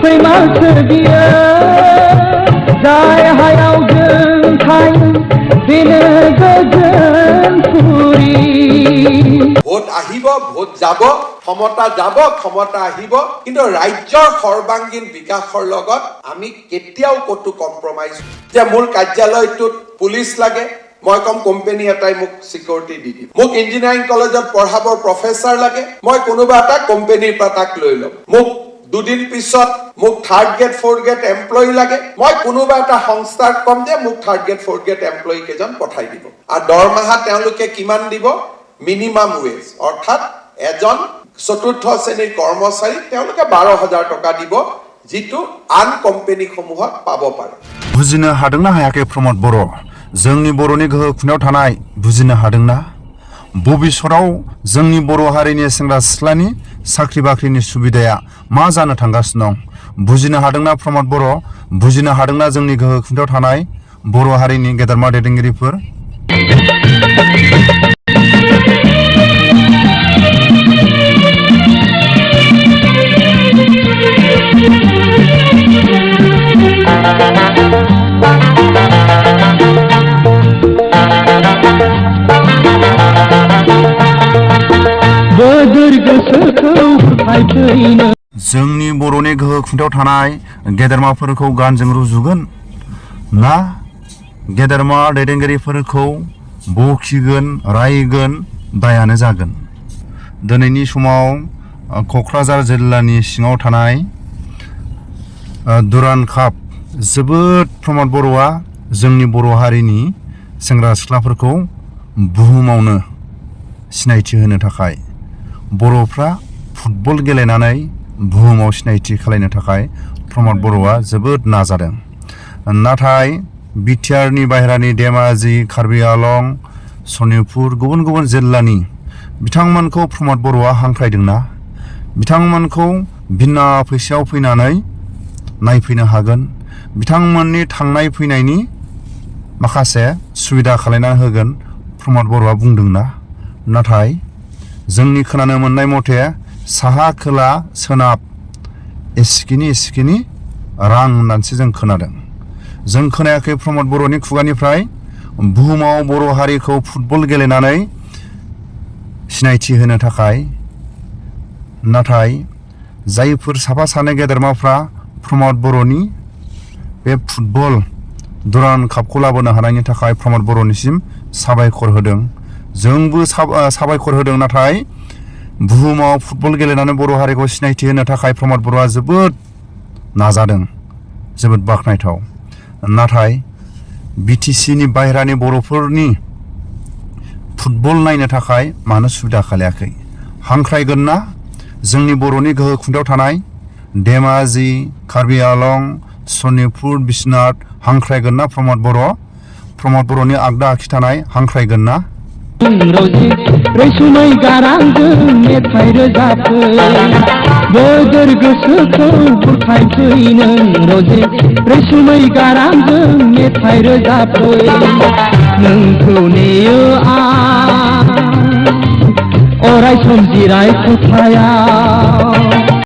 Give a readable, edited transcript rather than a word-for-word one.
फैमालसो बियो जाय हायाव जों थायो बेनो गोजोन पुरी ভোট আহিব ভোট যাব ক্ষমতা যাব ক্ষমতা আহিব কিন্তু ৰাজ্যৰ সৰ্বাঙ্গীন বিকাশৰ লগত আমি কেতিয়াও কতো কম্প্ৰমাইজ যে মোৰ কাৰ্যালয়টোত পুলিচ লাগে মই কম কোম্পানী এটাই মোক সিকিউৰিটি দি দিব মোক ইঞ্জিনিয়াৰিং কলেজত পঢ়াবৰ প্ৰফেসৰ লাগে মই কোনোবা এটা কোম্পানীৰ পৰা তাক লৈ লম মোক দুদিন পিছত মোক third grade fourth grade employee লাগে মই কোনোবা এটা সংস্থাৰ কম যে মোক third grade fourth grade employee কেজন পঠাই দিব আৰু দৰমহা তেওঁলোকে কিমান দিব মিনিমাম ওয়েজ অৰ্থাৎ এজন চতুৰ্থ শ্ৰেণীৰ কৰ্মচাৰী তেওঁলোকে 12,000 টকা দিব जितु आन कम्पानी সমূহত পাব পাৰে बुजिनो हादोंना हायाखै प्रमद बर' जोंनि बर'नि गोहो खुनायाव थानाय बुजिनो हादोंना भबिष्यताव जोंनि बर' हारिनि सेंग्रा सिख्लानि साख्रि बाख्रिनि सुबिदाया मा जानो थांगासिनो दं बुजिनो हादोंना प्रमद बर' बुजिनो हादोंना जोंनि गोहो खुनायाव थानाय बर' हारिनि गेदेरमा दैदेनगिरिफोर जोंनि बर'नि गोहो खुंथायाव थानाय गेदेरमाफोरखौ गानजों रुजुगोन ना गेदेरमा दैदेनगिरिफोरखौ बखिगोन रायगोन दायानो जागोन दिनैनि समाव क'क्राझार जिल्लानि सिङाव थानाय दुरान काप जोबोद प्रमद बर'आ जोंनि बर' हारिनि सेंग्रा सिख्लाफोरखौ बुहुमावनो सिनायथि होनो थाखाय बर'फ्रा फुटबल गेलेनानै बुहुमाव सिनायथि खालामनो थाखाय प्रमद बर'आ जोबोद नाजादों नाथाय बिटिआरनि बाहेरानि धेमाजि कार्बि आलं सनितपुर गुबुन गुबुन जिल्लानि बिथांमोनखौ प्रमद बर'आ हांख्रायदोंना बिथांमोनखौ बिना फैसायाव फैनानै नायफैनो हागोन बिथांमोननि थांनाय फैनायनि माखासे सुबिदा खालामना होगोन प्रमद बर'आ बुंदोंना नाथाय जोंनि खोनानो मोननाय मथे साहा खोला सोनाब एसिखिनि रां होननानैसो जों खोनादों जों खोनायाखै प्रमद बर'नि खुगानिफ्राय बुहुमाव बर' हारिखौ फुटबल गेलेनानै सिनायथि होनो थाखाय नाथाय जायफोर साफा सानै गेदेरमाफ्रा प्रमद बर'नि बे फुटबल दुरान कापखौ लाबोनो हानायनि थाखाय प्रमद बर'निसिम साबायखर होदों जोंबो साबायखर होदों नाथाय बुहुमाव फुटबल गेलेनानै बर' हारिखौ सिनायथि होनो थाखाय प्रमद बर'आ जोबोद नाजादों जोबोद बाख्नायथाव नाथाय बिटिसिनि बाहेरानि बर'फोरनि फुटबल नायनो थाखाय मानो सुबिदा खालायाखै हांख्रायगोन ना जोंनि बर'नि गोहो खुंथायाव थानाय धेमाजि कार्बि आलं सनितपुर बिश्वनाथ हांख्रायगोन ना प्रमद बर'नि आगदा आखि थानाय हांख्रायगोन ना रैसुमै गारांजों मेथाइ रोजाबफै बोदोर गोसोखौ बुरखायफै नों रजे रैसुमै गारांजों मेथाइ रोजाबफै नोंखौ नेयो आं अराय सम जिराय खथायाव